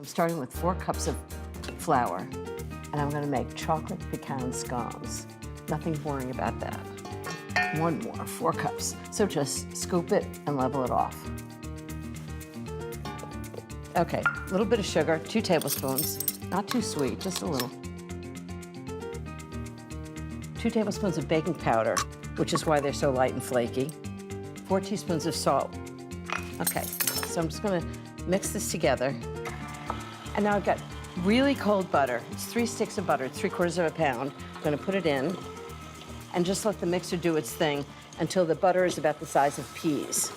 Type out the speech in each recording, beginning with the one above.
I'm starting with 4 cups of flour, and I'm gonna make chocolate pecan scones. Nothing boring about that. 1 more, 4 cups. So just scoop it and level it off. Okay, a little bit of sugar, 2 tablespoons. Not too sweet, just a little. 2 tablespoons of baking powder, which is why they're so light and flaky. 4 teaspoons of salt. Okay, so I'm just gonna mix this together. And now I've got really cold butter. It's 3 sticks of butter, 3/4 of a pound. I'm gonna put it in and just let the mixer do its thing until the butter is about the size of peas.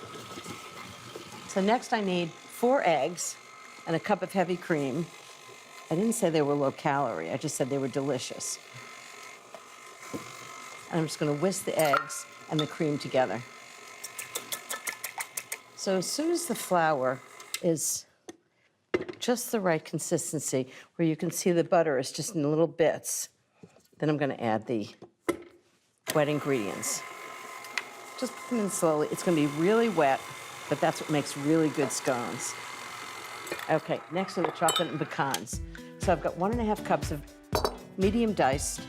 So next I need 4 eggs and a cup of heavy cream. I didn't say they were low calorie, I just said they were delicious. And I'm just gonna whisk the eggs and the cream together. So as soon as the flour is just the right consistency, where you can see the butter is just in little bits, then I'm gonna add the wet ingredients. Just put them in slowly. It's gonna be really wet, but that's what makes really good scones. Okay, next are the chocolate and pecans. So I've got 1½ cups of medium diced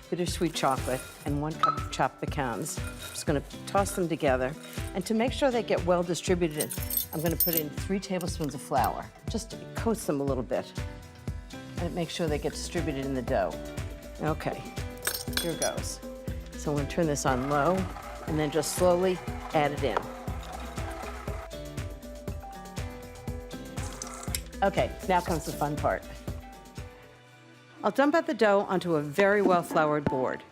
bittersweet chocolate and 1 cup of chopped pecans. I'm just gonna toss them together. And to make sure they get well distributed, I'm gonna put in 3 tablespoons of flour. Just coats them a little bit. And it makes sure they get distributed in the dough. Okay, here goes. So I'm gonna turn this on low and then just slowly add it in. Okay, now comes the fun part. I'll dump out the dough onto a very well-floured board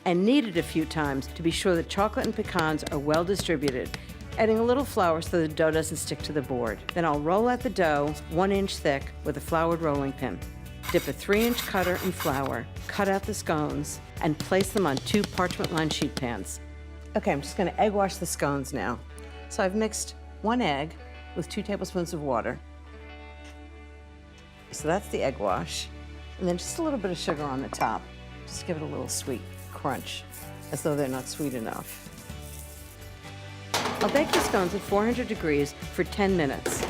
and knead it a few times to be sure the chocolate and pecans are well distributed, adding a little flour so the dough doesn't stick to the board. Then I'll roll out the dough 1 inch thick with a floured rolling pin. Dip a 3-inch cutter in flour, cut out the scones, and place them on 2 parchment-lined sheet pans. Okay, I'm just gonna egg wash the scones now. So I've mixed 1 egg with 2 tablespoons of water. So that's the egg wash. And then just a little bit of sugar on the top. Just give it a little sweet crunch, as though they're not sweet enough. I'll bake the scones at 400 degrees for 10 minutes.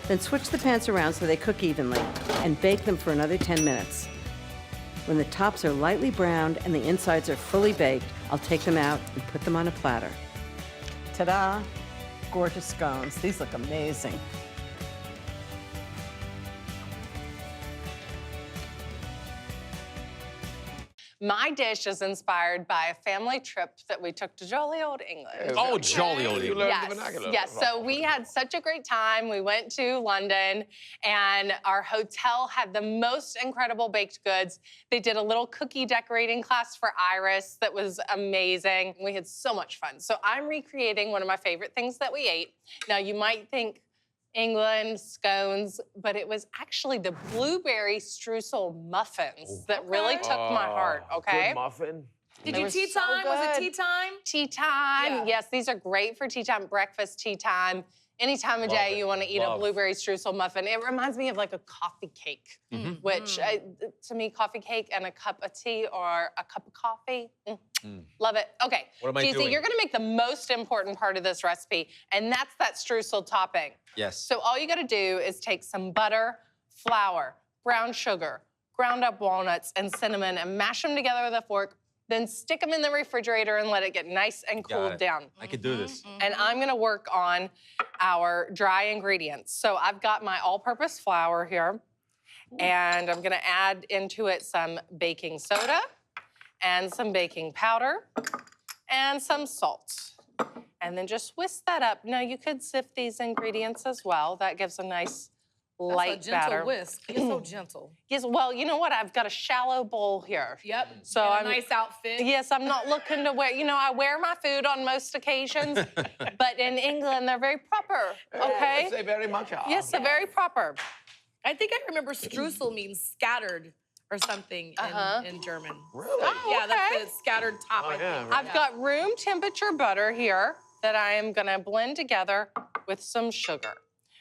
Then switch the pans around so they cook evenly and bake them for another 10 minutes. When the tops are lightly browned and the insides are fully baked, I'll take them out and put them on a platter. Ta-da! Gorgeous scones. These look amazing. My dish is inspired by a family trip that we took to jolly old England. Oh, jolly old England. Yes, so we had such a great time. We went to London, and our hotel had the most incredible baked goods. They did a little cookie decorating class for Iris that was amazing. We had so much fun. So I'm recreating one of my favorite things that we ate. Now, you might think England, scones, but it was actually the blueberry streusel muffins that really took my heart, okay? Good muffin. Did you tea time? Was it tea time? Tea time, Yeah. yes, these are great for tea time, breakfast, tea time. Any time of day you want to eat a blueberry streusel muffin. It reminds me of like a coffee cake, which to me, coffee cake and a cup of tea or a cup of coffee, love it. Okay, What am I Geezy, doing? you're gonna make the most important part of this recipe, and that's that streusel topping. Yes. So all you gotta do is take some butter, flour, brown sugar, ground up walnuts, and cinnamon, and mash them together with a fork, then stick them in the refrigerator and let it get nice and cooled down. I could do this. And I'm gonna work on our dry ingredients. So I've got my all-purpose flour here, and I'm gonna add into it some baking soda and some baking powder and some salt. And then just whisk that up. Now, you could sift these ingredients as well. That gives a nice light That's a gentle batter. whisk. You're so gentle. Yes, well, you know what? I've got a shallow bowl here. Yep. So And a I'm nice outfit. Yes, I'm not looking to wear, I wear my food on most occasions, but in England, they're very proper, okay? Say very much. Yes, they're very proper. I think I remember streusel means scattered or something in German. Really? Yeah, okay. that's the scattered top, I think. I've got room temperature butter here that I am gonna blend together with some sugar.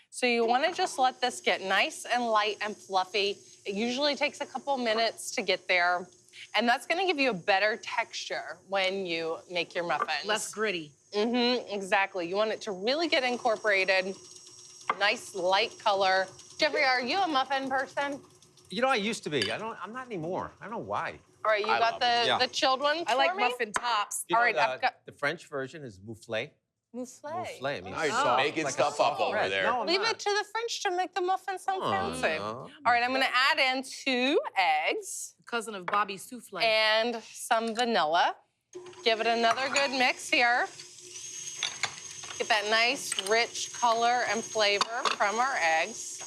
So you wanna just let this get nice and light and fluffy. It usually takes a couple minutes to get there. And that's gonna give you a better texture when you make your muffins. Less gritty. Exactly. You want it to really get incorporated. Nice light color. Jeffrey, are you a muffin person? You know, I used to be. I'm not anymore. I don't know why. All right, you I got love it. the chilled one I like for me? muffin tops. You know, All right, I've got the French version is mouflé. Mouffle. Moufflé means Now you're just soft, making like a stuff up soft over bread. there. No, I'm Leave not. it to the French to make the muffin sound Oh, fancy. no. All right, I'm gonna add in 2 eggs Cousin of Bobby Souffle. and some vanilla. Give it another good mix here. Get that nice, rich color and flavor from our eggs.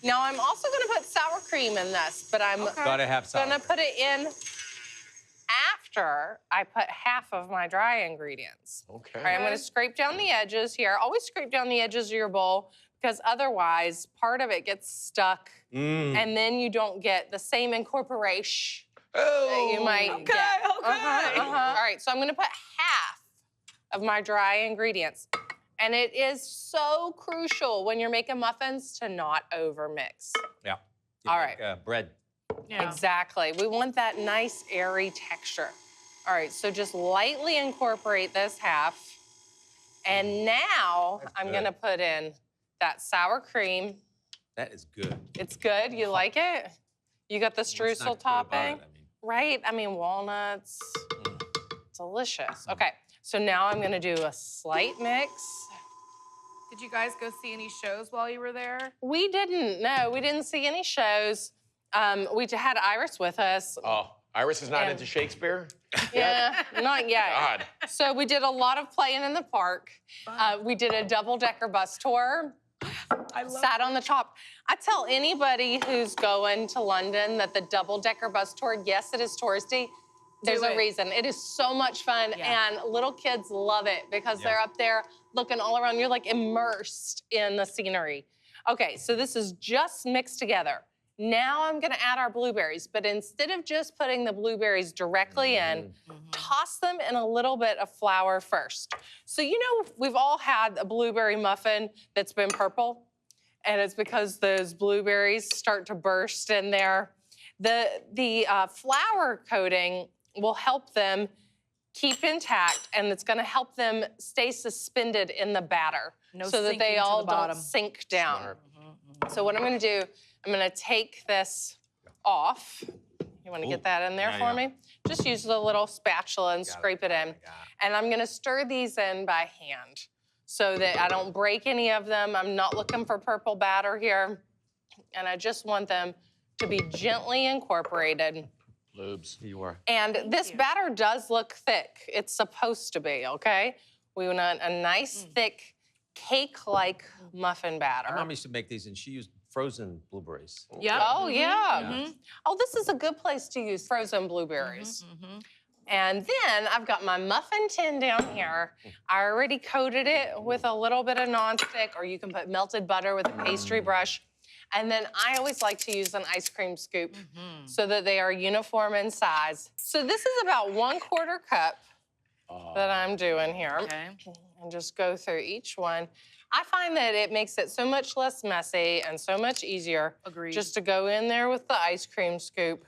Now, I'm also gonna put sour cream in this, but I'm Gotta have sour gonna cream. put it in after I put half of my dry ingredients. Okay. All right, I'm gonna scrape down the edges here. Always scrape down the edges of your bowl because otherwise part of it gets stuck and then you don't get the same incorporation that you might get. All right, so I'm gonna put half of my dry ingredients. And it is so crucial when you're making muffins to not overmix. Yeah. All Like, right. bread. Yeah. Exactly. We want that nice, airy texture. All right, so just lightly incorporate this half. And now That's I'm good. gonna put in that sour cream. That is good. It's good, you like it? You got the What's not streusel good about topping, it, I mean. right? I mean, walnuts, delicious. Okay, so now I'm gonna do a slight mix. Did you guys go see any shows while you were there? We didn't, no, we didn't see any shows. We had Iris with us. Oh, Iris is not And- into Shakespeare? Yeah, not yet. God. So we did a lot of playing in the park. We did a double-decker bus tour. Sat on the top. I tell anybody who's going to London that the double-decker bus tour, yes, it is touristy. There's a it. reason. It is so much fun, Yeah. and little kids love it because Yeah. they're up there looking all around. You're like immersed in the scenery. Okay, so this is just mixed together. Now I'm gonna add our blueberries, but instead of just putting the blueberries directly in, toss them in a little bit of flour first. So you know, we've all had a blueberry muffin that's been purple, and it's because those blueberries start to burst in there. The flour coating will help them keep intact, and it's gonna help them stay suspended in the batter No so that sinking they to the all don't bottom. sink down. Smart. So what I'm gonna do, I'm gonna take this off. You wanna get Ooh, that in there yeah, for yeah. me? Just use the little spatula and scrape it in. got it. And I'm gonna stir these in by hand so that I don't break any of them. I'm not looking for purple batter here. And I just want them to be gently incorporated. Lubes. Here you are. And this batter does look thick. It's supposed to be, okay? We want a nice, thick, cake-like muffin batter. My mom used to make these, and she used frozen blueberries. Yep. Oh, yeah. Yeah. Oh, this is a good place to use frozen blueberries. And then I've got my muffin tin down here. I already coated it with a little bit of nonstick, or you can put melted butter with a pastry brush. And then I always like to use an ice cream scoop so that they are uniform in size. So this is about 1/4 cup that I'm doing here. Okay. And just go through each one. I find that it makes it so much less messy and so much easier Agreed. just to go in there with the ice cream scoop.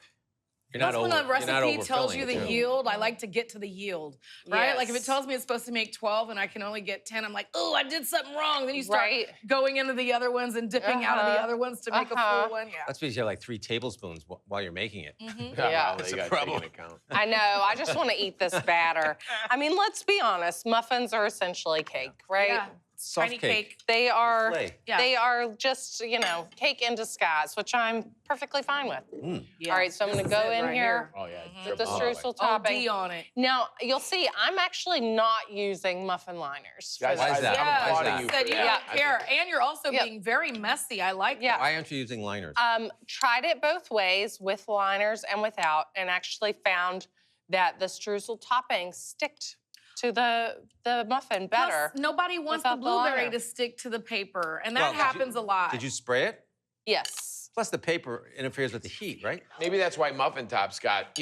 You're not That's when over, the you're not recipe tells overfilling you it, the too. yield. I like to get to the yield, right? Like if it Yes. tells me it's supposed to make 12 and I can only get 10, I'm like, oh, I did something wrong. Then you start Right. going into the other ones and dipping out of the other ones to make a full one. Yeah. That's because you have like 3 tablespoons while you're making it. Yeah. Well, That's they a got problem. taken account. I know. I just want to eat this batter. I mean, let's be honest. Muffins are essentially cake, right? Yeah. Soft Tiny cake. cake. They are. Souffle. Yeah. They are just, you know, cake in disguise, which I'm perfectly fine with. Yeah. All right, so I'm This going to is go it in right here Oh, yeah. with the triple. streusel OD topping. on it. Now, you'll see I'm actually not using muffin liners. for Guys, Why is this. that? Yeah, Why is applauding that? you said for you that. don't care. And you're also Yep. being very messy. I like Yeah. that. Why aren't you using liners? Tried it both ways, with liners and without, and actually found that the streusel topping sticked to the muffin better. Plus, nobody wants the without the blueberry liner. to stick to the paper, and that Well, did you- happens a lot. Did you spray it? Yes. Plus, the paper interferes with the heat, right? Maybe that's why Muffin Tops got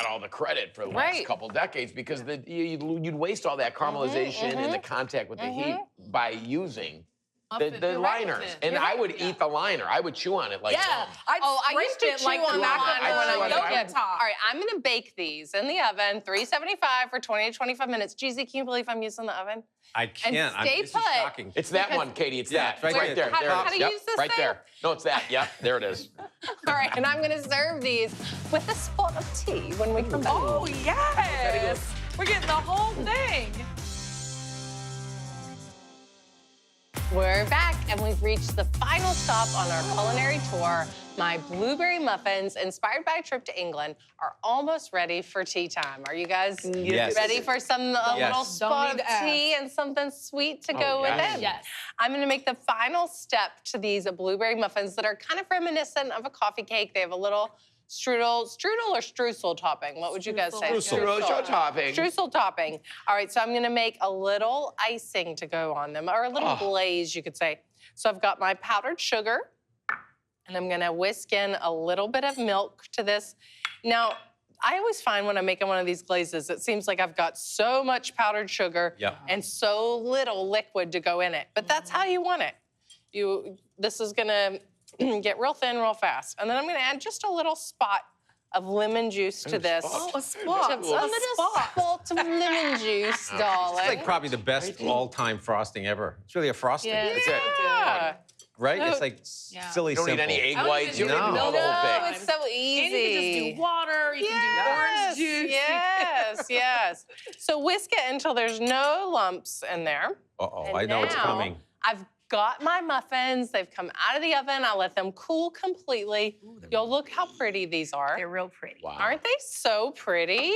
all the credit for the last Right. couple decades, because you'd waste all that caramelization and the contact with the heat by using The liners. And I would eat the liner. I would chew on it like Yeah, I used to scrape it chew like on the that back one of when I a was a yogurt kid. top. All right, I'm gonna bake these in the oven, 375 for 20 to 25 minutes. Jeezy, can you believe I'm using the oven? I can't. stay This is put. shocking. It's that one, Katie. It's Yeah, that. it's right It's right there. there. How- There it how is. to Yep, use this right thing? there. No, it's that. Yep, there it is. All right, and I'm gonna serve these with a spot of tea when we come back. Oh, yes. We're getting the whole thing. We're back, and we've reached the final stop on our culinary tour. My blueberry muffins, inspired by a trip to England, are almost ready for tea time. Are you guys Yes. ready for a Yes. little Don't spot need of to ask. tea and something sweet to go with yes. it? Yes. I'm gonna make the final step to these blueberry muffins that are kind of reminiscent of a coffee cake. They have a little strudel or streusel topping. What would you guys say? Streusel topping. Streusel topping. All right, so I'm gonna make a little icing to go on them, or a little glaze, you could say. So I've got my powdered sugar, and I'm gonna whisk in a little bit of milk to this. Now, I always find when I'm making one of these glazes, it seems like I've got so much powdered sugar Yep. and so little liquid to go in it. But that's how you want it. This is gonna get real thin real fast. And then I'm gonna add just a little spot of lemon juice to this. Oh, a Just spot. a little spot of lemon juice, darling. It's like probably the best all-time frosting ever. It's really a frosting, Yeah, That's it. Yeah. right? It's So- like Yeah. silly You don't simple. need any egg I don't whites. You even don't need need all the No, whole thing. it's so And easy. you can just do water, you can do orange juice. Yes, yes. So whisk it until there's no lumps in there. Uh-oh, And I know it's now coming. I've got my muffins. They've come out of the oven. I let them cool completely. You'll look how pretty these are. They're real pretty. Wow. Aren't they so pretty?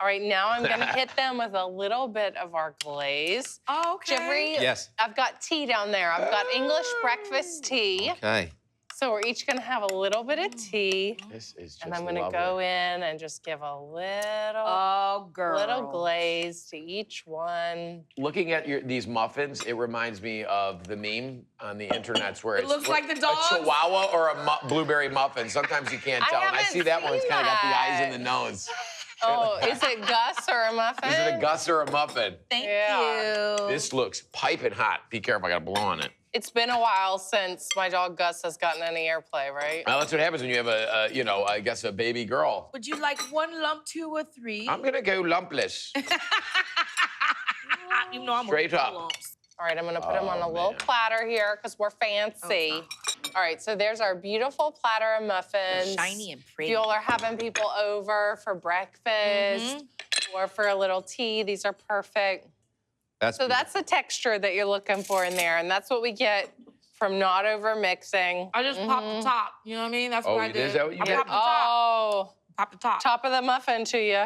All right, now I'm gonna hit them with a little bit of our glaze. Oh, okay. Geoffrey, Yes. I've got tea down there. I've got English breakfast tea. Okay. So we're each gonna have a little bit of tea. This is just And I'm gonna lovely. go in and just give a little, Oh, girl. little glaze to each one. Looking at these muffins, it reminds me of the meme on the internets where It it's looks like the dogs. a chihuahua or a blueberry muffin. Sometimes you can't I tell. And I haven't see that one. It's seen kind of got the eyes that. and the nose. Oh, is it Gus or a muffin? Is it a Gus or a muffin? Thank Yeah. you. This looks piping hot. Be careful, I gotta blow on it. It's been a while since my dog Gus has gotten any airplay, right? Well, that's what happens when you have I guess a baby girl. Would you like 1 lump, 2, or 3? I'm gonna go lumpless. You know I'm Straight a up. lumps. All right, I'm gonna put them on a Oh, little man. platter here because we're fancy. All right, so there's our beautiful platter of muffins. Shiny and If pretty. you all are having people over for breakfast or for a little tea, these are perfect. So that's the texture that you're looking for in there, and that's what we get from not over mixing. I just popped the top. You know what I mean? That's Oh, what I you did. did? Is that what you I did? popped the top. Oh, Pop the top. top of the muffin to you.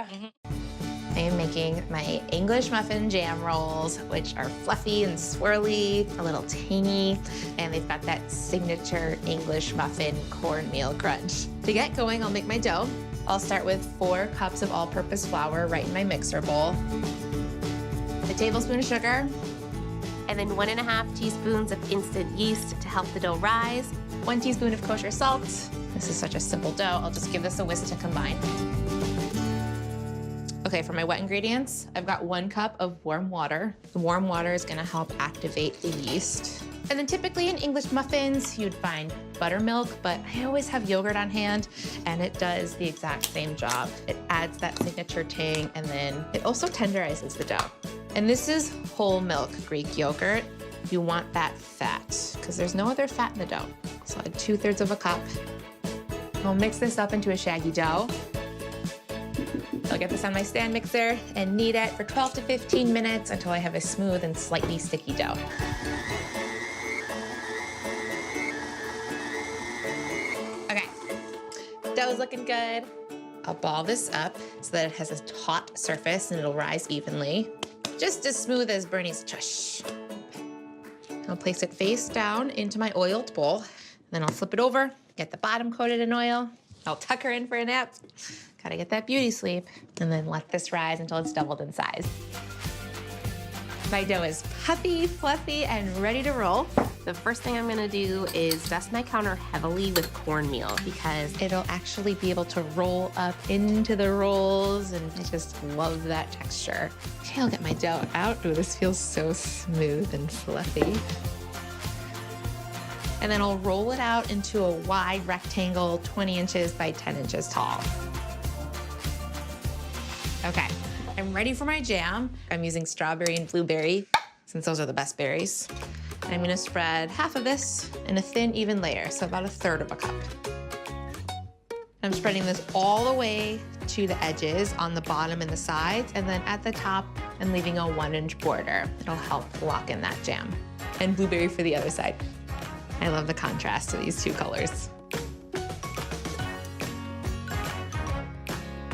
I am making my English muffin jam rolls, which are fluffy and swirly, a little tangy, and they've got that signature English muffin cornmeal crunch. To get going, I'll make my dough. I'll start with 4 cups of all-purpose flour right in my mixer bowl, a tablespoon of sugar, and then 1.5 teaspoons of instant yeast to help the dough rise. 1 teaspoon of kosher salt. This is such a simple dough. I'll just give this a whisk to combine. Okay, for my wet ingredients, I've got 1 cup of warm water. The warm water is gonna help activate the yeast. And then typically in English muffins, you'd find buttermilk, but I always have yogurt on hand, and it does the exact same job. It adds that signature tang, and then it also tenderizes the dough. And this is whole milk Greek yogurt. You want that fat, because there's no other fat in the dough. So I'll add 2/3 of a cup. I'll mix this up into a shaggy dough. I'll get this on my stand mixer and knead it for 12 to 15 minutes until I have a smooth and slightly sticky dough. Okay, dough's looking good. I'll ball this up so that it has a taut surface and it'll rise evenly. Just as smooth as Bernie's tush. I'll place it face down into my oiled bowl. Then I'll flip it over, get the bottom coated in oil. I'll tuck her in for a nap. Gotta get that beauty sleep. And then let this rise until it's doubled in size. My dough is puffy, fluffy, and ready to roll. The first thing I'm gonna do is dust my counter heavily with cornmeal because It'll actually be able to roll up into the rolls, and I just love that texture. Okay, I'll get my dough out. Ooh, this feels so smooth and fluffy. And then I'll roll it out into a wide rectangle, 20 inches by 10 inches tall. Okay, I'm ready for my jam. I'm using strawberry and blueberry, since those are the best berries. And I'm gonna spread half of this in a thin, even layer, so about 1/3 of a cup. I'm spreading this all the way to the edges on the bottom and the sides, and then at the top, I'm leaving a 1-inch border. It'll help lock in that jam. And blueberry for the other side. I love the contrast of these two colors.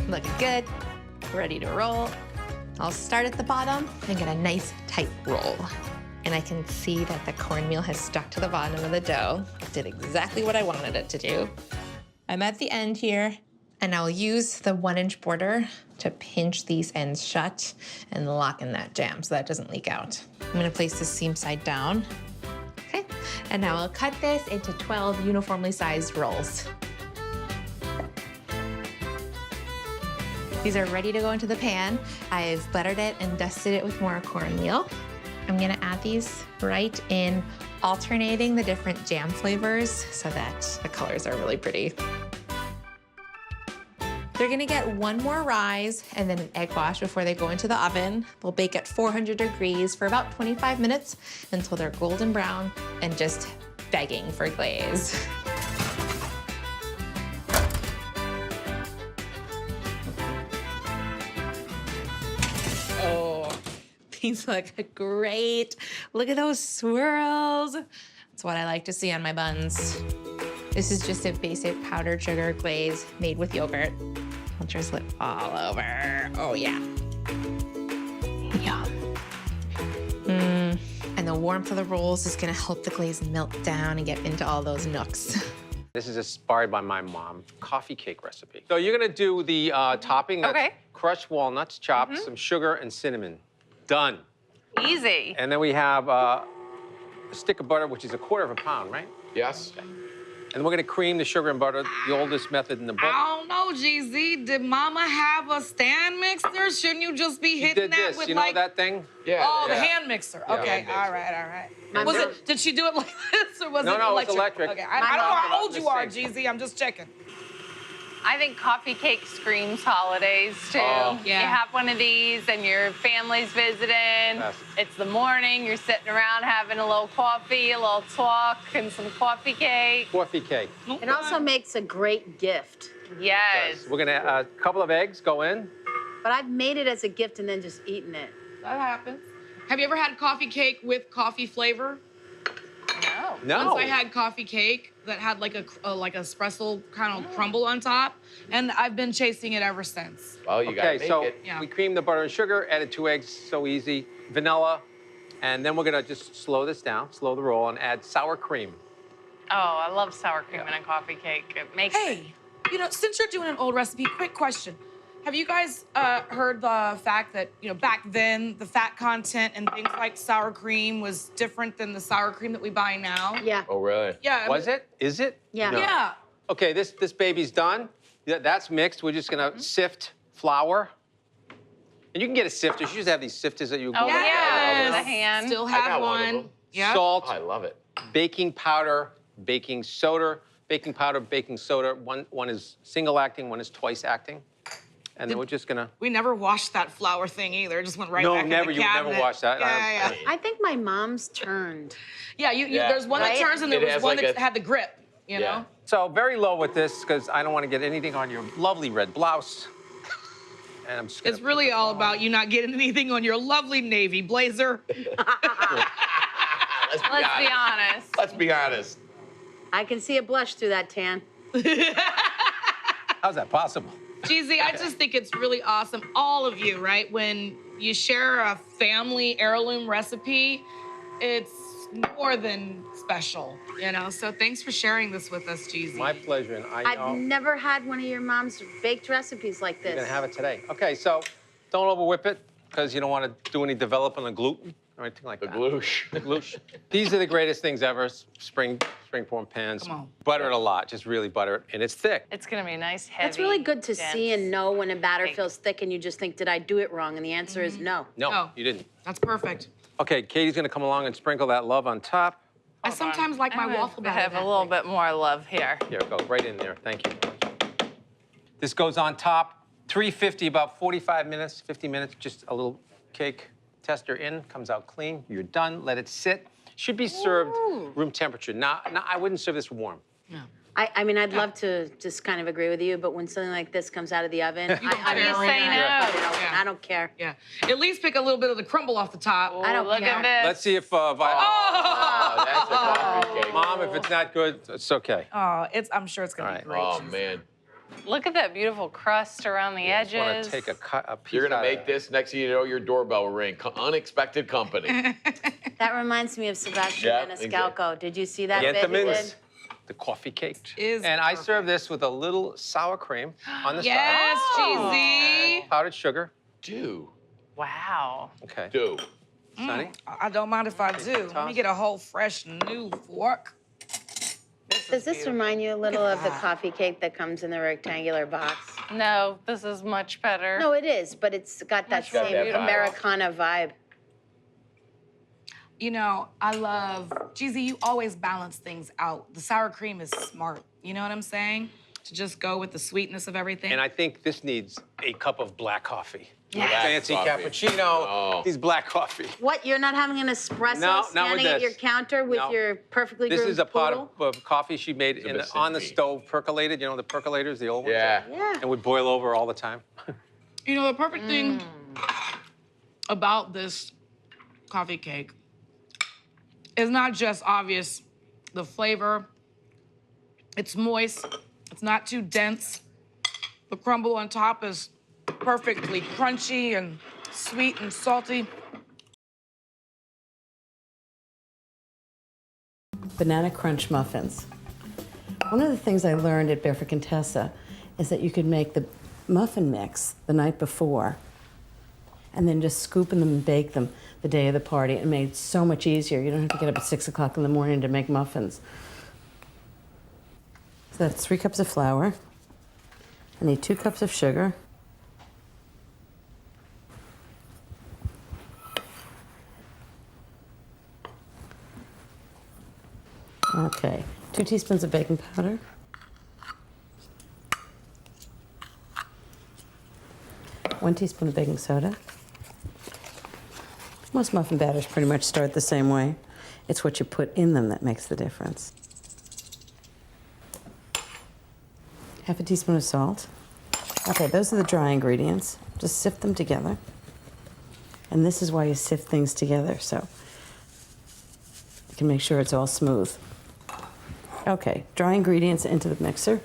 Looking good, ready to roll. I'll start at the bottom and get a nice tight roll. And I can see that the cornmeal has stuck to the bottom of the dough. Did exactly what I wanted it to do. I'm at the end here, and I'll use the 1-inch border to pinch these ends shut and lock in that jam so that doesn't leak out. I'm gonna place this seam side down. Okay, and now I'll cut this into 12 uniformly sized rolls. These are ready to go into the pan. I've buttered it and dusted it with more cornmeal. I'm gonna add these right in, alternating the different jam flavors so that the colors are really pretty. They're gonna get one more rise and then an egg wash before they go into the oven. They'll bake at 400 degrees for about 25 minutes until they're golden brown and just begging for glaze. Oh, these look great. Look at those swirls. That's what I like to see on my buns. This is just a basic powdered sugar glaze made with yogurt. I'll drizzle it all over. Oh yeah. Yum. And the warmth of the rolls is gonna help the glaze melt down and get into all those nooks. This is inspired by my mom, coffee cake recipe. So you're gonna do the topping. That's Okay. crushed walnuts, chopped, some sugar and cinnamon. Done. Easy. And then we have a stick of butter, which is 1/4 pound, right? Yes. And we're gonna cream the sugar and butter, the oldest method in the book. I don't know, GZ. Did Mama have a stand mixer? Shouldn't you just be She hitting did that this, with you know like? that thing? Yeah. Oh, the yeah. hand mixer. Yeah, Okay, hand mixer. all right, all right. My Was mom- it? Did she do it like this, or was No, it no, it's electric? electric. Okay, My I don't know mom how put it old in you the are, sink. GZ. I'm just checking. I think coffee cake screams holidays too. Oh. Yeah. You have one of these and your family's visiting. Yes. It's the morning, you're sitting around having a little coffee, a little talk, and some coffee cake. Coffee cake. It also makes a great gift. Yes. We're gonna, a couple of eggs go in. But I've made it as a gift and then just eaten it. That happens. Have you ever had coffee cake with coffee flavor? No. No. Once I had coffee cake that had like a like espresso kind of crumble on top, and I've been chasing it ever since. Well, you gotta Okay, make so it. Yeah. we cream the butter and sugar, added 2 eggs, so easy. Vanilla, and then we're gonna just slow this down, slow the roll, and add sour cream. Oh, I love sour cream in a coffee cake. It makes it. Hey, you know, since you're doing an old recipe, quick question. Have you guys heard the fact that, you know, back then the fat content and things like sour cream was different than the sour cream that we buy now? Yeah. Oh, really? Yeah. I Was mean- it? Is it? Yeah. No. Yeah. Okay, this baby's done. That's mixed. We're just gonna sift flour. And you can get a sifter. You just have these sifters that you Oh, go yeah, with Yes. a hand. Still I have got one of one. them. Yeah. Salt, Oh, I love it. baking powder, baking soda, baking powder, baking soda. One is single acting, one is twice acting. And then we're just gonna. We never washed that flour thing either. It just went right No, back never. in You the would cabinet. never wash that. Yeah, yeah. I think my mom's turned. Yeah, Yeah. there's one Right? that turns and there It was has one like that a- had the grip, you Yeah. know? So very low with this because I don't want to get anything on your lovely red blouse. And I'm just gonna It's really all about you not getting anything on your lovely navy blazer. Let's be honest. Let's be honest. I can see a blush through that tan. How's that possible? GZ, I just think it's really awesome, all of you, right? When you share a family heirloom recipe, it's more than special, you know? So thanks for sharing this with us, GZ. My pleasure, and I know I've never had one of your mom's baked recipes like you're this. gonna have it today. Okay, so don't overwhip it because you don't want to do any development of gluten or anything like The that. gloosh. The gloosh. These are the greatest things ever. Springform pans. Come on. Butter it a lot. Just really butter it, and it's thick. It's gonna be a nice, heavy. That's really good to dense see and know when a batter cake. feels thick and you just think, did I do it wrong? And the answer is no. No, No. you didn't. That's perfect. Okay, Katie's gonna come along and sprinkle that love on top. I sometimes like my waffle I batter. have a little bit more love here. Here, go right in there. Thank you. This goes on top, 350, about 45 minutes, 50 minutes, just a little cake tester in, comes out clean. You're done. Let it sit. Should be served room temperature. Now, I wouldn't serve this warm. I mean, I'd love to just kind of agree with you, but when something like this comes out of the oven, How do you I'm say really no? gonna cut it open. Yeah. I don't care. Yeah. At least pick a little bit of the crumble off the top. I don't Look care. at this. Let's see if Oh, that's a coffee cake. Mom, if it's not good, it's okay. Oh, I'm sure it's gonna All be great. Oh, man. Look at that beautiful crust around the I just want edges. to take a piece You're going out to of make that. this, next thing you know, your doorbell will ring. Unexpected company. That reminds me of Sebastian Yeah, Maniscalco. Did you see that The bit he Entenmann's, did? the coffee cake. Is and I perfect. serve this with a little sour cream on the Yes, side. cheesy. Powdered sugar. Do. Wow. Okay. Do. Sonny? I don't mind if I do. Let me get a whole fresh new fork. Does this remind you a little of the coffee cake that comes in the rectangular box? No, this is much better. No, it is, but it's got that got same that vibe. Americana vibe. You know, I love, Jeezy, you always balance things out. The sour cream is smart. You know what I'm saying? To just go with the sweetness of everything. And I think this needs a cup of black coffee. Yes. Black Fancy coffee. cappuccino. Oh. Needs black coffee. What, you're not having an espresso No, not with standing at this. your counter with No. your perfectly This groomed is a pot poodle? of coffee she made on the Vicente. stove, percolated. You know the percolators, the old ones? Yeah. Yeah. And would boil over all the time. You know, the perfect thing about this coffee cake is not just obvious the flavor. It's moist. It's not too dense. The crumble on top is perfectly crunchy and sweet and salty. Banana crunch muffins. One of the things I learned at Barefoot Contessa is that you could make the muffin mix the night before and then just scoop them and bake them the day of the party. It made it so much easier. You don't have to get up at 6 o'clock in the morning to make muffins. So that's 3 cups of flour. I need 2 cups of sugar. Okay, 2 teaspoons of baking powder. 1 teaspoon of baking soda. Most muffin batters pretty much start the same way. It's what you put in them that makes the difference. Half a teaspoon of salt. Okay, those are the dry ingredients. Just sift them together. And this is why you sift things together, so you can make sure it's all smooth. Okay, dry ingredients into the mixer.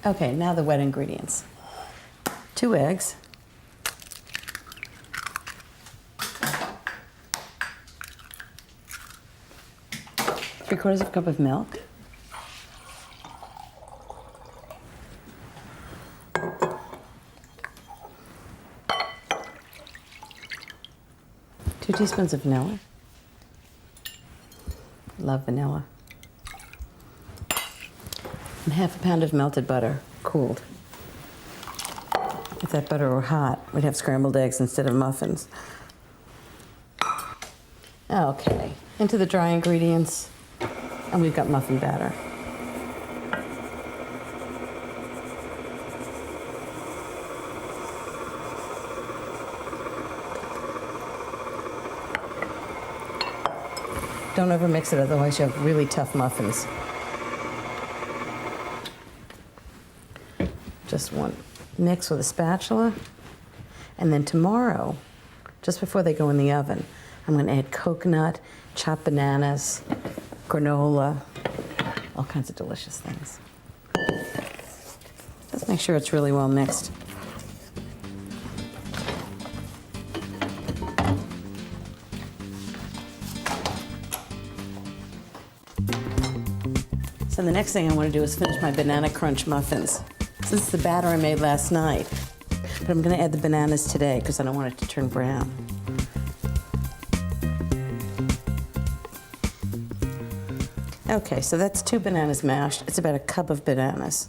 Okay, now the wet ingredients. 2 eggs. Three-quarters of a cup of milk. Two teaspoons of vanilla. Love vanilla. And half a pound of melted butter, cooled. If that butter were hot, we'd have scrambled eggs instead of muffins. Okay, into the dry ingredients, and we've got muffin batter. Don't overmix it, otherwise you'll have really tough muffins. Just one mix with a spatula. And then tomorrow, just before they go in the oven, I'm going to add coconut, chopped bananas, granola, all kinds of delicious things. Let's make sure it's really well mixed. So the next thing I want to do is finish my banana crunch muffins. This is the batter I made last night, but I'm going to add the bananas today because I don't want it to turn brown. Okay, so that's 2 bananas mashed. It's about a cup of bananas.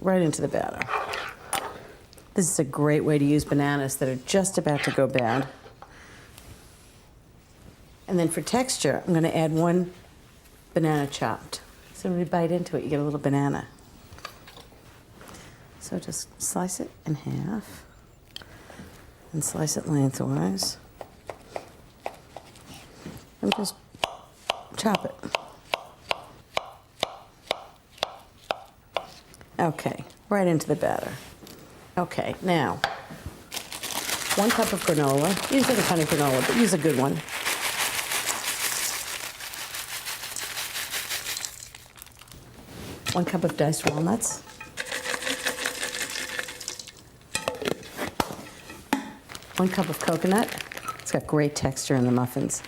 Right into the batter. This is a great way to use bananas that are just about to go bad. And then for texture, I'm gonna add 1 banana chopped. So when you bite into it, you get a little banana. So just slice it in half and slice it lengthwise. And just chop it. Okay, right into the batter. Okay, now, 1 cup of granola. Use any kind of granola, but use a good one. One cup of diced walnuts. 1 cup of coconut. It's got great texture in the muffins.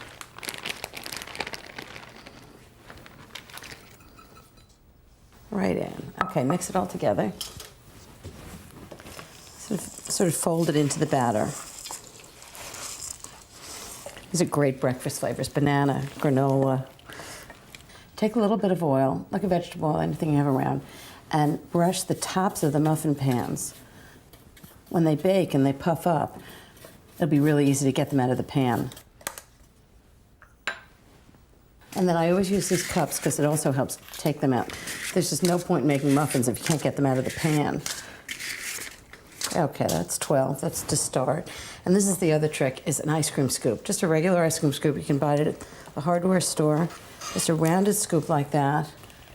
Right in. Okay, mix it all together. Sort of fold it into the batter. These are great breakfast flavors: banana, granola. Take a little bit of oil, like a vegetable oil, anything you have around, and brush the tops of the muffin pans. When they bake and they puff up, it'll be really easy to get them out of the pan. And then I always use these cups because it also helps take them out. There's just no point in making muffins if you can't get them out of the pan. Okay, that's 12. That's to start. And this is the other trick, is an ice cream scoop. Just a regular ice cream scoop. You can buy it at the hardware store. Just a rounded scoop like that,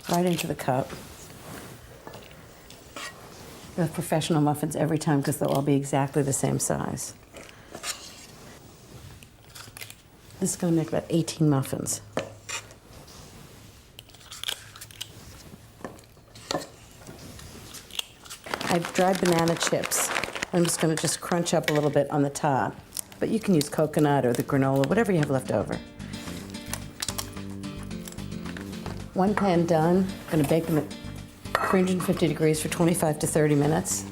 right into the cup. You have professional muffins every time because they'll all be exactly the same size. This is going to make about 18 muffins. I have dried banana chips. I'm just going to crunch up a little bit on the top. But you can use coconut or the granola, whatever you have left over. 1 pan done. I'm going to bake them at 350 degrees for 25 to 30 minutes.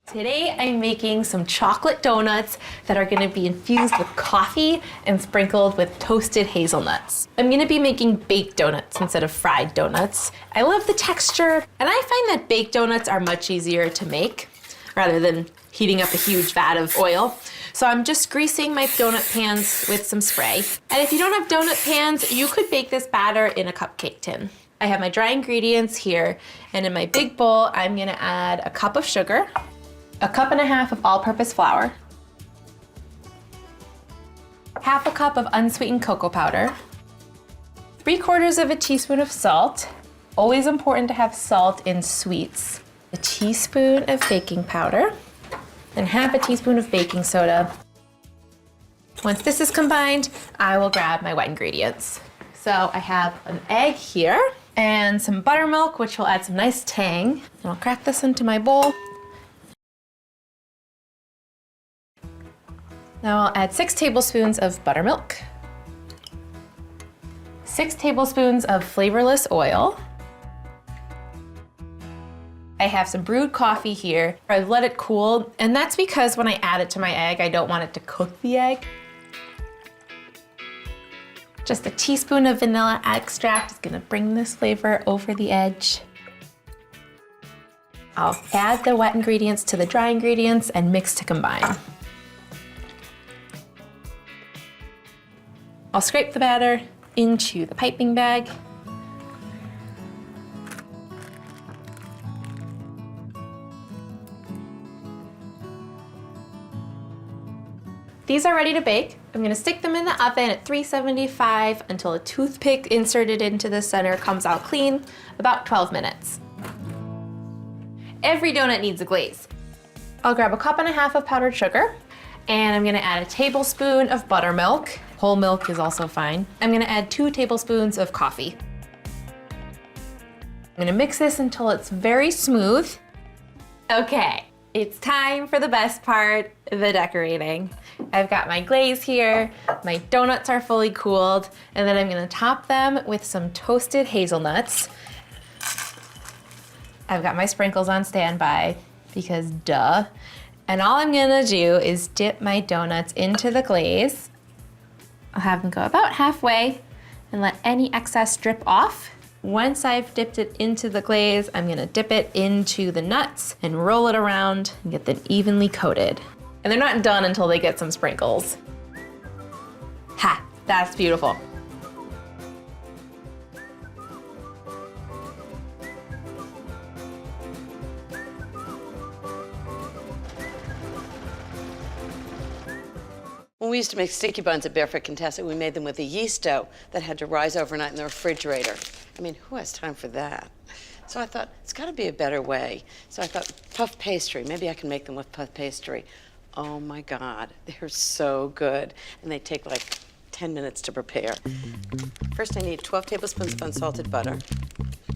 Today I'm making some chocolate donuts that are going to be infused with coffee and sprinkled with toasted hazelnuts. I'm going to be making baked donuts instead of fried donuts. I love the texture, and I find that baked donuts are much easier to make rather than heating up a huge vat of oil. So I'm just greasing my donut pans with some spray. And if you don't have donut pans, you could bake this batter in a cupcake tin. I have my dry ingredients here, and in my big bowl, I'm going to add a cup of sugar, 1.5 cups of all-purpose flour, 1/2 cup of unsweetened cocoa powder, 3/4 teaspoon of salt. Always important to have salt in sweets. A teaspoon of baking powder, and 1/2 teaspoon of baking soda. Once this is combined, I will grab my wet ingredients. So I have an egg here and some buttermilk, which will add some nice tang. And I'll crack this into my bowl. Now I'll add 6 tablespoons of buttermilk, 6 tablespoons of flavorless oil. I have some brewed coffee here. I've let it cool, and that's because when I add it to my egg, I don't want it to cook the egg. Just a teaspoon of vanilla extract is gonna bring this flavor over the edge. I'll add the wet ingredients to the dry ingredients and mix to combine. I'll scrape the batter into the piping bag. These are ready to bake. I'm gonna stick them in the oven at 375 until a toothpick inserted into the center comes out clean, about 12 minutes. Every donut needs a glaze. I'll grab 1.5 cups of powdered sugar, and I'm gonna add a tablespoon of buttermilk. Whole milk is also fine. I'm gonna add 2 tablespoons of coffee. I'm gonna mix this until it's very smooth. Okay, it's time for the best part, the decorating. I've got my glaze here, my donuts are fully cooled, and then I'm gonna top them with some toasted hazelnuts. I've got my sprinkles on standby, because duh. And all I'm gonna do is dip my donuts into the glaze. I'll have them go about halfway and let any excess drip off. Once I've dipped it into the glaze, I'm gonna dip it into the nuts and roll it around and get them evenly coated. And they're not done until they get some sprinkles. Ha, that's beautiful. When we used to make sticky buns at Barefoot Contessa, we made them with a yeast dough that had to rise overnight in the refrigerator. I mean, who has time for that? So I thought, it's gotta be a better way. So I thought, puff pastry, maybe I can make them with puff pastry. Oh my God, they're so good. And they take like 10 minutes to prepare. First I need 12 tablespoons of unsalted butter.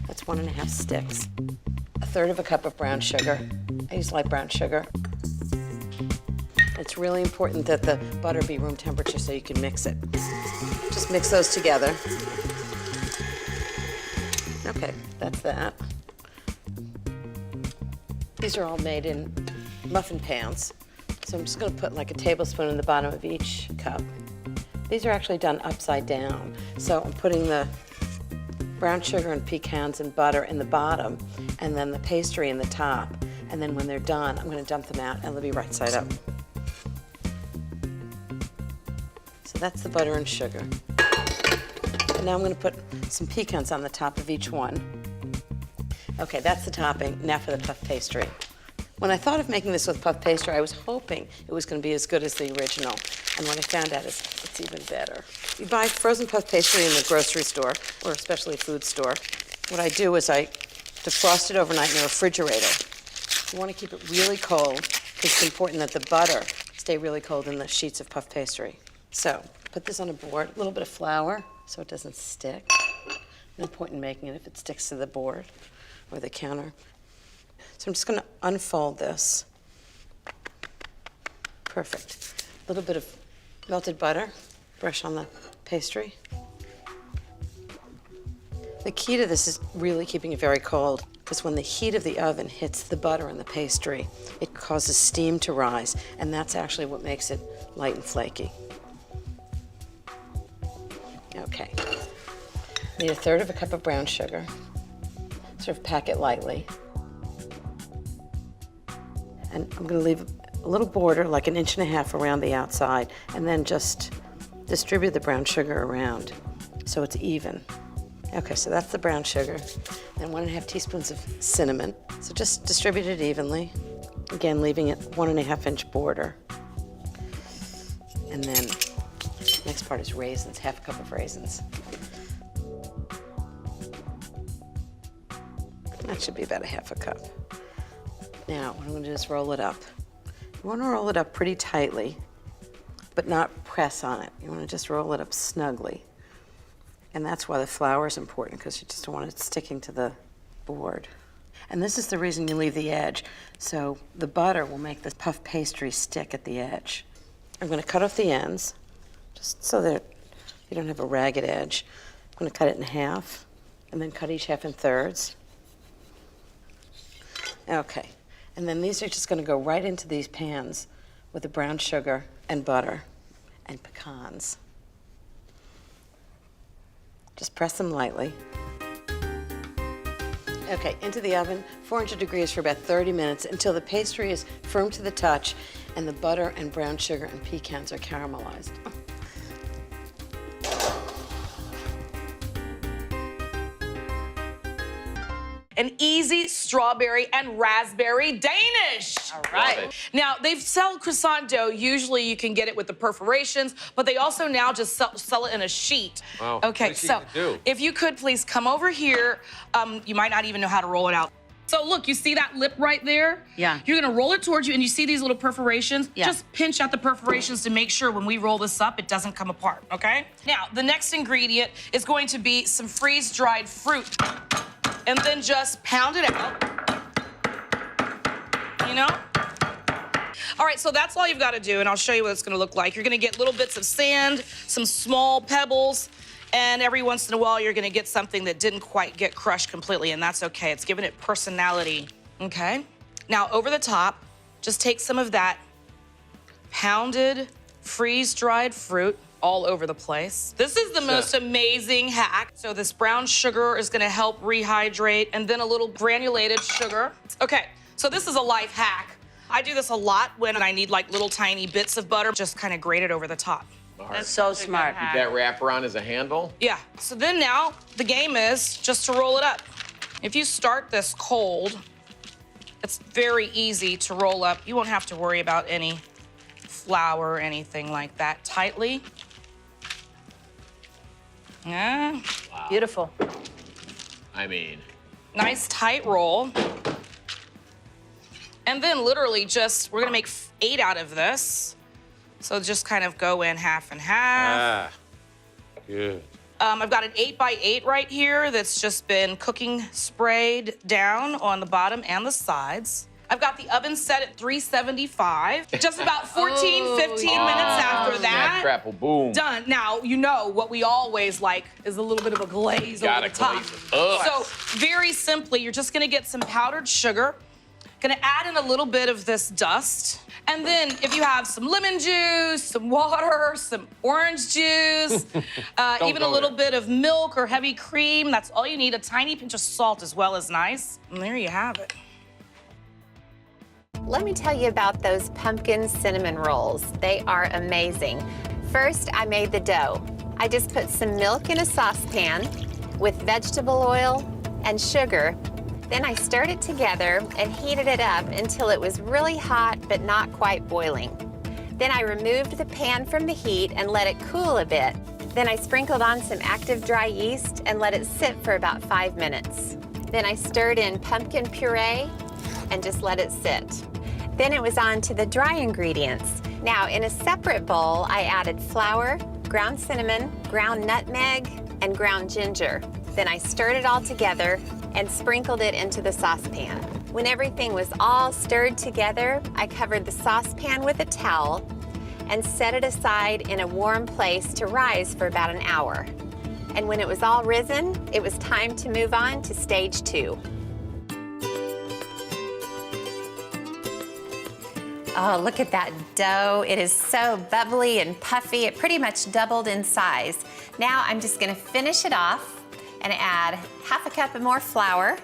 That's 1.5 sticks. 1/3 cup of brown sugar. I use light brown sugar. It's really important that the butter be room temperature so you can mix it. Just mix those together. Okay, that's that. These are all made in muffin pans. So I'm just gonna put like a tablespoon in the bottom of each cup. These are actually done upside down. So I'm putting the brown sugar and pecans and butter in the bottom and then the pastry in the top. And then when they're done, I'm gonna dump them out and they'll be right side up. So that's the butter and sugar. And now I'm gonna put some pecans on the top of each one. Okay, that's the topping. Now for the puff pastry. When I thought of making this with puff pastry, I was hoping it was gonna be as good as the original. And what I found out is it's even better. You buy frozen puff pastry in the grocery store, or especially a food store. What I do is I defrost it overnight in the refrigerator. You wanna keep it really cold, because it's important that the butter stay really cold in the sheets of puff pastry. So, put this on a board, a little bit of flour so it doesn't stick. No point in making it if it sticks to the board or the counter. So I'm just gonna unfold this. Perfect. A little bit of melted butter, brush on the pastry. The key to this is really keeping it very cold, because when the heat of the oven hits the butter and the pastry, it causes steam to rise, and that's actually what makes it light and flaky. Okay. Need 1/3 cup of brown sugar. Sort of pack it lightly. And I'm gonna leave a little border, like 1.5 inches around the outside, and then just distribute the brown sugar around so it's even. Okay, so that's the brown sugar. And 1.5 teaspoons of cinnamon. So just distribute it evenly. Again, leaving it 1.5 inch border. And then next part is raisins, 1/2 cup of raisins. That should be about 1/2 cup. Now, what I'm gonna do is roll it up. You wanna roll it up pretty tightly, but not press on it. You wanna just roll it up snugly. And that's why the flour is important, because you just don't want it sticking to the board. And this is the reason you leave the edge. So the butter will make the puff pastry stick at the edge. I'm gonna cut off the ends, just so that you don't have a ragged edge. I'm gonna cut it in half, and then cut each half in thirds. Okay, and then these are just gonna go right into these pans with the brown sugar and butter and pecans. Just press them lightly. Okay, into the oven, 400 degrees for about 30 minutes until the pastry is firm to the touch and the butter and brown sugar and pecans are caramelized. An easy strawberry and raspberry Danish. All right. Now, they sell croissant dough. Usually you can get it with the perforations, but they also now just sell it in a sheet. Wow. Okay, What so do? if you could please come over here. You might not even know how to roll it out. So look, you see that lip right there? Yeah. You're gonna roll it towards you and you see these little perforations? Yeah. Just pinch out the perforations to make sure when we roll this up, it doesn't come apart, okay? Now, the next ingredient is going to be some freeze-dried fruit. And then just pound it out, you know? All right, so that's all you've got to do, and I'll show you what it's going to look like. You're going to get little bits of sand, some small pebbles, and every once in a while you're going to get something that didn't quite get crushed completely, and that's okay. It's giving it personality, okay? Now, over the top, just take some of that pounded freeze-dried fruit all over the place. This is the most amazing hack. So this brown sugar is gonna help rehydrate, and then a little granulated sugar. Okay, so this is a life hack. I do this a lot when I need like little tiny bits of butter, just kind of grate it over the top. That's so smart. That wrapper on as a handle. Yeah, so then now the game is just to roll it up. If you start this cold, it's very easy to roll up. You won't have to worry about any flour or anything like that. Tightly. Yeah. Wow. Beautiful. I mean. Nice tight roll. And then literally just, we're gonna make 8 out of this. So just kind of go in half and half. Ah, good. I've got an 8x8 right here that's just been cooking sprayed down on the bottom and the sides. I've got the oven set at 375. Just about 15 minutes after that. Snap, crapple, boom. Done. Now, you know what we always like is a little bit of a glaze over the top. Glaze it up. So very simply, you're just gonna get some powdered sugar. Gonna add in a little bit of this dust. And then if you have some lemon juice, some water, some orange juice, even a little bit of milk or heavy cream, that's all you need. A tiny pinch of salt as well is nice. And there you have it. Let me tell you about those pumpkin cinnamon rolls. They are amazing. First, I made the dough. I just put some milk in a saucepan with vegetable oil and sugar. Then I stirred it together and heated it up until it was really hot but not quite boiling. Then I removed the pan from the heat and let it cool a bit. Then I sprinkled on some active dry yeast and let it sit for about 5 minutes. Then I stirred in pumpkin puree and just let it sit. Then it was on to the dry ingredients. Now in a separate bowl, I added flour, ground cinnamon, ground nutmeg, and ground ginger. Then I stirred it all together and sprinkled it into the saucepan. When everything was all stirred together, I covered the saucepan with a towel and set it aside in a warm place to rise for about an hour. And when it was all risen, it was time to move on to stage 2. Oh, look at that dough. It is so bubbly and puffy. It pretty much doubled in size. Now I'm just gonna finish it off and add half a cup of more flour,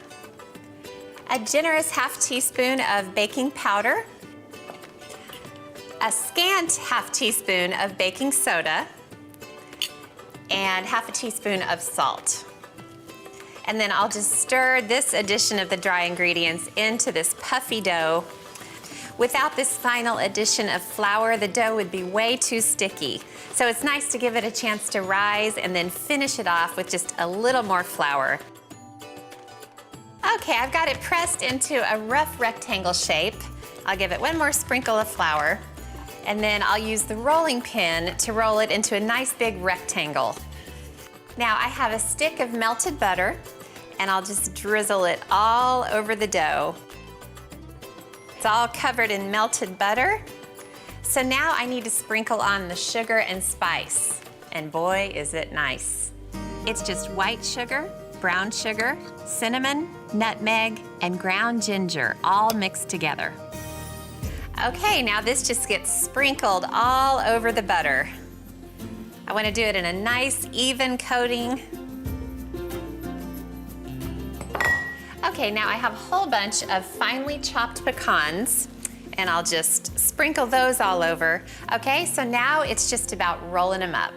a generous half teaspoon of baking powder, a scant half teaspoon of baking soda, and half a teaspoon of salt. And then I'll just stir this addition of the dry ingredients into this puffy dough. Without this final addition of flour, the dough would be way too sticky. So it's nice to give it a chance to rise and then finish it off with just a little more flour. Okay, I've got it pressed into a rough rectangle shape. I'll give it one more sprinkle of flour, and then I'll use the rolling pin to roll it into a nice big rectangle. Now I have a stick of melted butter, and I'll just drizzle it all over the dough. It's all covered in melted butter. So now I need to sprinkle on the sugar and spice. And boy, is it nice. It's just white sugar, brown sugar, cinnamon, nutmeg, and ground ginger all mixed together. Okay, now this just gets sprinkled all over the butter. I want to do it in a nice, even coating. Okay, now I have a whole bunch of finely chopped pecans, and I'll just sprinkle those all over. Okay, so now it's just about rolling them up.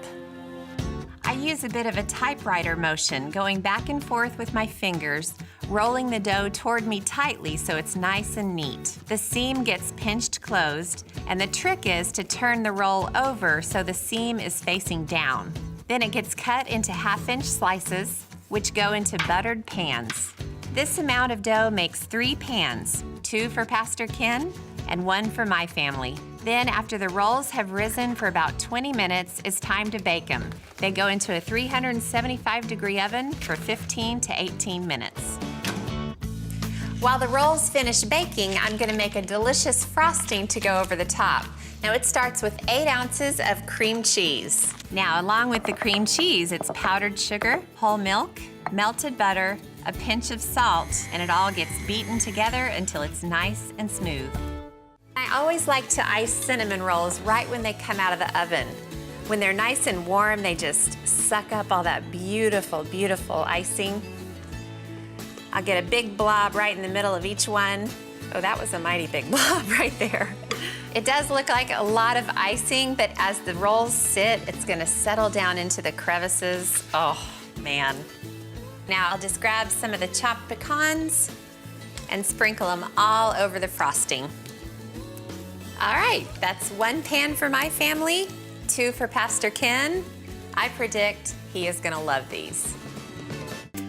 I use a bit of a typewriter motion, going back and forth with my fingers, rolling the dough toward me tightly so it's nice and neat. The seam gets pinched closed, and the trick is to turn the roll over so the seam is facing down. Then it gets cut into half-inch slices, which go into buttered pans. This amount of dough makes 3 pans, 2 for Pastor Ken and 1 for my family. Then after the rolls have risen for about 20 minutes, it's time to bake them. They go into a 375-degree oven for 15 to 18 minutes. While the rolls finish baking, I'm gonna make a delicious frosting to go over the top. Now it starts with 8 ounces of cream cheese. Now along with the cream cheese, it's powdered sugar, whole milk, melted butter, a pinch of salt, and it all gets beaten together until it's nice and smooth. I always like to ice cinnamon rolls right when they come out of the oven. When they're nice and warm, they just suck up all that beautiful, beautiful icing. I'll get a big blob right in the middle of each one. Oh, that was a mighty big blob right there. It does look like a lot of icing, but as the rolls sit, it's gonna settle down into the crevices. Oh, man. Now I'll just grab some of the chopped pecans and sprinkle them all over the frosting. All right, that's 1 pan for my family, 2 for Pastor Ken. I predict he is gonna love these.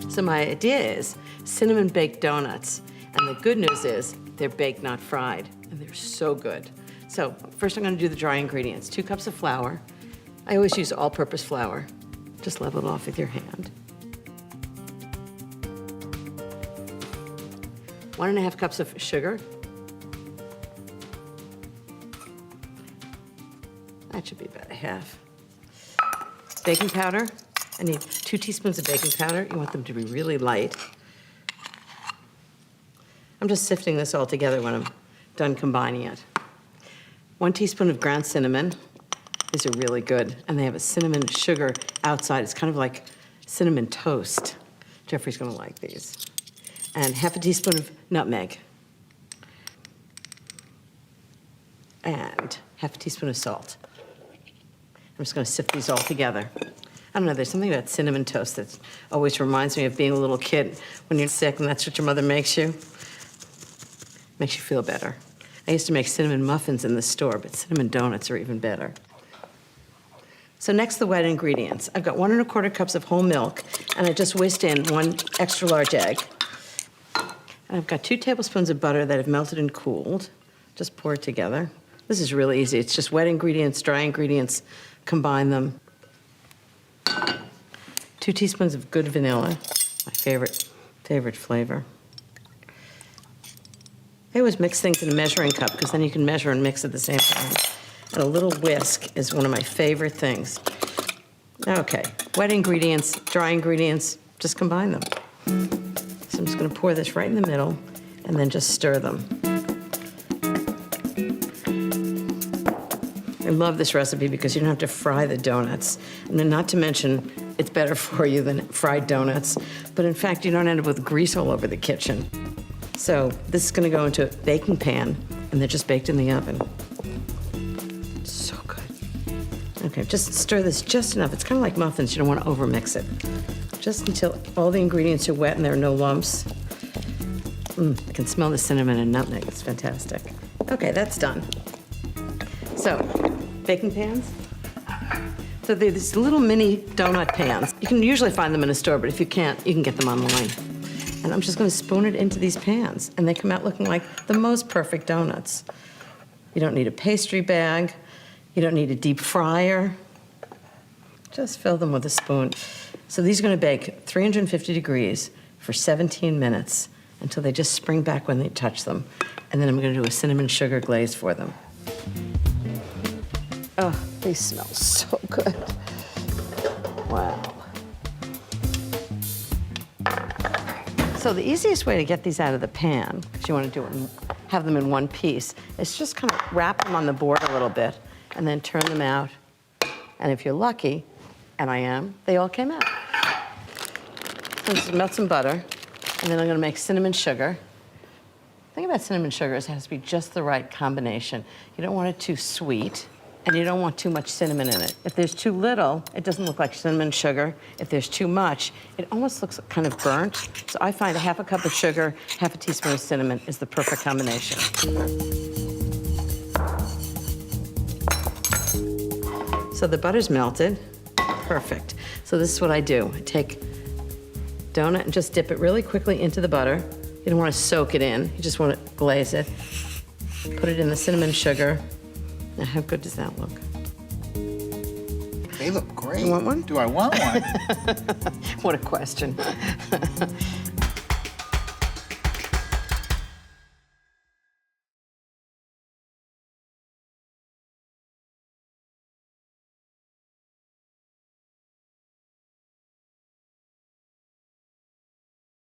So my idea is cinnamon baked donuts. And the good news is they're baked, not fried, and they're so good. So first I'm gonna do the dry ingredients. 2 cups of flour. I always use all-purpose flour. Just level it off with your hand. 1½ cups of sugar. That should be about a half. Baking powder. I need 2 teaspoons of baking powder. You want them to be really light. I'm just sifting this all together when I'm done combining it. 1 teaspoon of ground cinnamon. These are really good. And they have a cinnamon sugar outside. It's kind of like cinnamon toast. Geoffrey's gonna like these. And ½ teaspoon of nutmeg. And ½ teaspoon of salt. I'm just gonna sift these all together. I don't know, there's something about cinnamon toast that always reminds me of being a little kid when you're sick and that's what your mother makes you. Makes you feel better. I used to make cinnamon muffins in the store, but cinnamon donuts are even better. So next, the wet ingredients. I've got 1 1/4 cups of whole milk, and I just whisked in 1 extra large egg. And I've got 2 tablespoons of butter that have melted and cooled. Just pour it together. This is really easy. It's just wet ingredients, dry ingredients, combine them. 2 teaspoons of good vanilla, my favorite flavor. I always mix things in a measuring cup because then you can measure and mix at the same time. And a little whisk is one of my favorite things. Okay, wet ingredients, dry ingredients, just combine them. So I'm just gonna pour this right in the middle and then just stir them. I love this recipe because you don't have to fry the donuts. And then not to mention, it's better for you than fried donuts. But in fact, you don't end up with grease all over the kitchen. So this is gonna go into a baking pan, and they're just baked in the oven. So good. Okay, just stir this just enough. It's kind of like muffins. You don't want to overmix it. Just until all the ingredients are wet and there are no lumps. I can smell the cinnamon and nutmeg. It's fantastic. Okay, that's done. So, baking pans. So they're these little mini donut pans. You can usually find them in a store, but if you can't, you can get them online. And I'm just gonna spoon it into these pans, and they come out looking like the most perfect donuts. You don't need a pastry bag. You don't need a deep fryer. Just fill them with a spoon. So these are gonna bake 350 degrees for 17 minutes until they just spring back when they touch them. And then I'm gonna do a cinnamon sugar glaze for them. Oh, they smell so good. Wow. So the easiest way to get these out of the pan, because you want to do it and have them in one piece, is just kind of wrap them on the board a little bit and then turn them out. And if you're lucky, and I am, they all came out. So just melt some butter, and then I'm going to make cinnamon sugar. The thing about cinnamon sugar is it has to be just the right combination. You don't want it too sweet, and you don't want too much cinnamon in it. If there's too little, it doesn't look like cinnamon sugar. If there's too much, it almost looks kind of burnt. So I find ½ cup of sugar, ½ teaspoon of cinnamon is the perfect combination. So the butter's melted. Perfect. So this is what I do. I take donut and just dip it really quickly into the butter. You don't want to soak it in. You just want to glaze it. Put it in the cinnamon sugar. Now, how good does that look? They look great. You want one? Do I want one? What a question.